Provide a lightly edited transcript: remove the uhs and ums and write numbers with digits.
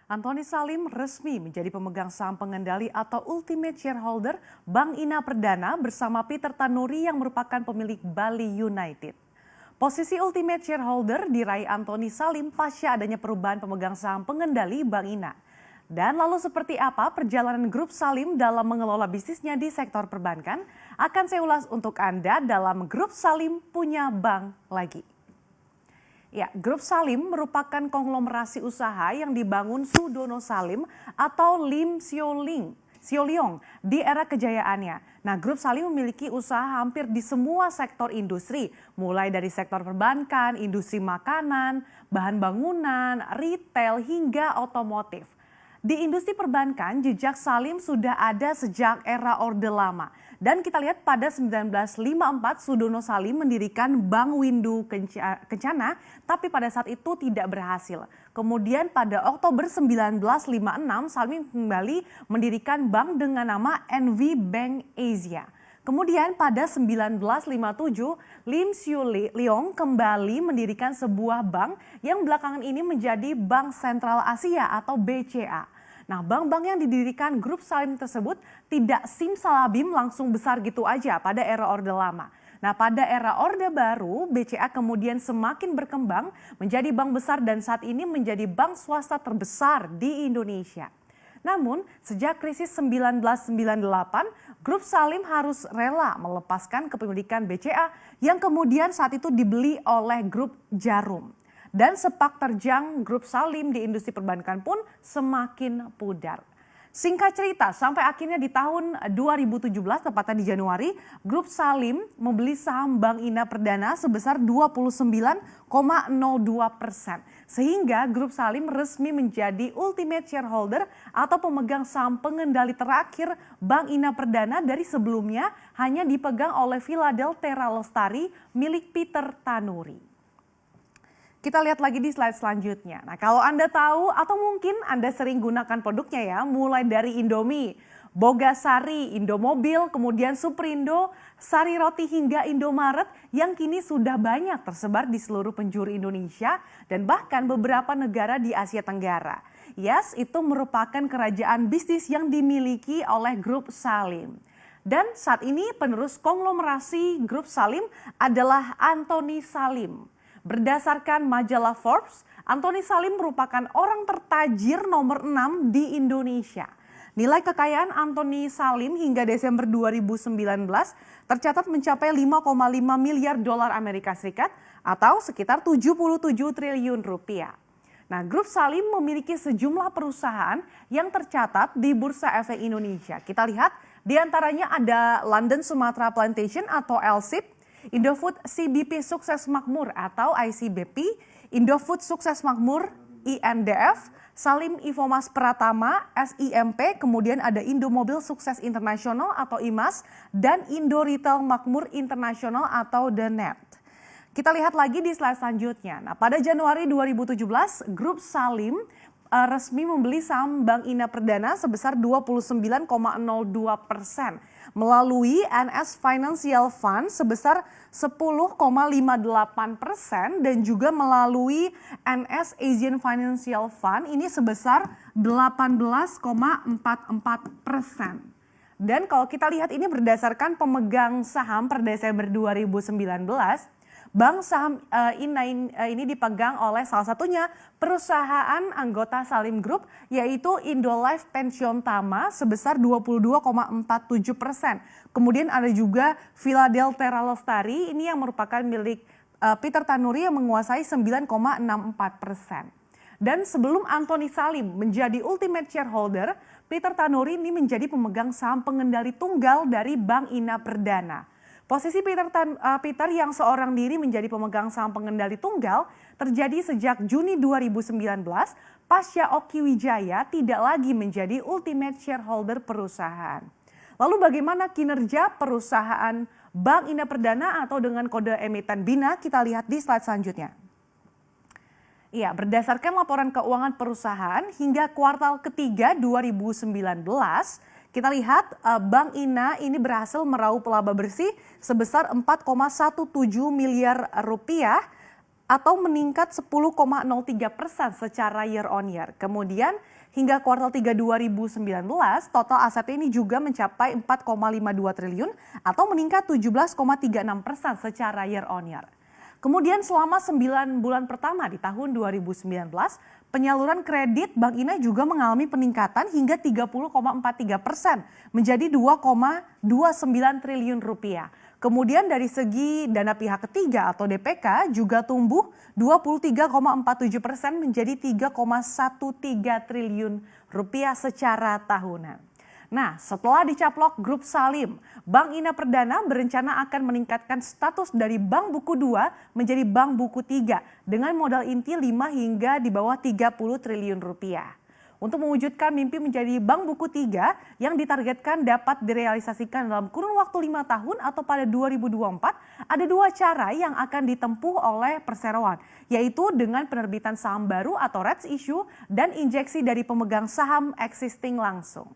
Antoni Salim resmi menjadi pemegang saham pengendali atau ultimate shareholder Bank Ina Perdana bersama Peter Tanuri yang merupakan pemilik Bali United. Posisi ultimate shareholder diraih Antoni Salim pasca adanya perubahan pemegang saham pengendali Bank Ina. Dan lalu seperti apa perjalanan grup Salim dalam mengelola bisnisnya di sektor perbankan? Akan saya ulas untuk Anda dalam Grup Salim Punya Bank Lagi. Ya, Grup Salim merupakan konglomerasi usaha yang dibangun Sudono Salim atau Lim Sioliong di era kejayaannya. Nah, Grup Salim memiliki usaha hampir di semua sektor industri, mulai dari sektor perbankan, industri makanan, bahan bangunan, retail, hingga otomotif. Di industri perbankan, jejak Salim sudah ada sejak era Orde Lama. Dan kita lihat pada 1954 Sudono Salim mendirikan Bank Windu Kencana, tapi pada saat itu tidak berhasil. Kemudian pada Oktober 1956 Salim kembali mendirikan bank dengan nama NV Bank Asia. Kemudian pada 1957 Lim Sioliong kembali mendirikan sebuah bank yang belakangan ini menjadi Bank Sentral Asia atau BCA. Nah, bank-bank yang didirikan Grup Salim tersebut tidak simsalabim langsung besar gitu aja pada era Orde Lama. Nah, pada era Orde Baru, BCA kemudian semakin berkembang menjadi bank besar dan saat ini menjadi bank swasta terbesar di Indonesia. Namun, sejak krisis 1998, Grup Salim harus rela melepaskan kepemilikan BCA yang kemudian saat itu dibeli oleh Grup Jarum. Dan sepak terjang Grup Salim di industri perbankan pun semakin pudar. Singkat cerita, sampai akhirnya di tahun 2017, tepatnya di Januari, Grup Salim membeli saham Bank Ina Perdana sebesar 29,02%. Sehingga Grup Salim resmi menjadi ultimate shareholder atau pemegang saham pengendali terakhir Bank Ina Perdana dari sebelumnya hanya dipegang oleh Philadel Terra Lestari milik Peter Tanuri. Kita lihat lagi di slide selanjutnya. Nah, kalau Anda tahu atau mungkin Anda sering gunakan produknya ya, mulai dari Indomie, Bogasari, Indomobil, kemudian Superindo, Sari Roti hingga Indomaret yang kini sudah banyak tersebar di seluruh penjuru Indonesia dan bahkan beberapa negara di Asia Tenggara. Yes, itu merupakan kerajaan bisnis yang dimiliki oleh Grup Salim. Dan saat ini penerus konglomerasi Grup Salim adalah Antoni Salim. Berdasarkan majalah Forbes, Antoni Salim merupakan orang tertajir nomor 6 di Indonesia. Nilai kekayaan Antoni Salim hingga Desember 2019 tercatat mencapai 5,5 miliar dolar Amerika Serikat atau sekitar 77 triliun rupiah. Nah, Grup Salim memiliki sejumlah perusahaan yang tercatat di Bursa Efek Indonesia. Kita lihat di antaranya ada London Sumatra Plantation atau LSIP, Indofood CBP Sukses Makmur atau ICBP, Indofood Sukses Makmur INDF, Salim Infomas Pratama SIMP, kemudian ada Indomobil Sukses Internasional atau IMAS, dan Indo Retail Makmur Internasional atau DNET. Kita lihat lagi di slide selanjutnya. Nah, pada Januari 2017, Grup Salim resmi membeli saham Bank Ina Perdana sebesar 29,02% melalui NS Financial Fund sebesar 10,58% dan juga melalui NS Asian Financial Fund ini sebesar 18,44%. Dan kalau kita lihat ini berdasarkan pemegang saham per Desember 2019, Bank saham ini dipegang oleh salah satunya perusahaan anggota Salim Group yaitu Indolife Pension Tama sebesar 22,47%. Kemudian ada juga Philadel Terra Lestari ini yang merupakan milik Peter Tanuri yang menguasai 9,64%. Dan sebelum Antoni Salim menjadi ultimate shareholder, Peter Tanuri ini menjadi pemegang saham pengendali tunggal dari Bank Ina Perdana. Posisi Peter yang seorang diri menjadi pemegang saham pengendali tunggal terjadi sejak Juni 2019 pasca Oki Wijaya tidak lagi menjadi ultimate shareholder perusahaan. Lalu bagaimana kinerja perusahaan Bank Ina Perdana atau dengan kode emiten BINA? Kita lihat di slide selanjutnya. Ya, berdasarkan laporan keuangan perusahaan hingga kuartal ketiga 2019, kita lihat Bank Ina ini berhasil meraup laba bersih sebesar 4,17 miliar rupiah atau meningkat 10,03% secara year on year. Kemudian hingga kuartal 3 2019, total aset ini juga mencapai 4,52 triliun atau meningkat 17,36% secara year on year. Kemudian selama 9 bulan pertama di tahun 2019, penyaluran kredit Bank Ina juga mengalami peningkatan hingga 30,43% menjadi 2,29 triliun rupiah. Kemudian dari segi dana pihak ketiga atau DPK juga tumbuh 23,47% menjadi 3,13 triliun rupiah secara tahunan. Nah, setelah dicaplok grup Salim, Bank Ina Perdana berencana akan meningkatkan status dari Bank Buku 2 menjadi Bank Buku 3 dengan modal inti 5 hingga di bawah 30 triliun rupiah. Untuk mewujudkan mimpi menjadi Bank Buku 3 yang ditargetkan dapat direalisasikan dalam kurun waktu 5 tahun atau pada 2024, ada 2 cara yang akan ditempuh oleh perseroan, yaitu dengan penerbitan saham baru atau rights issue dan injeksi dari pemegang saham existing langsung.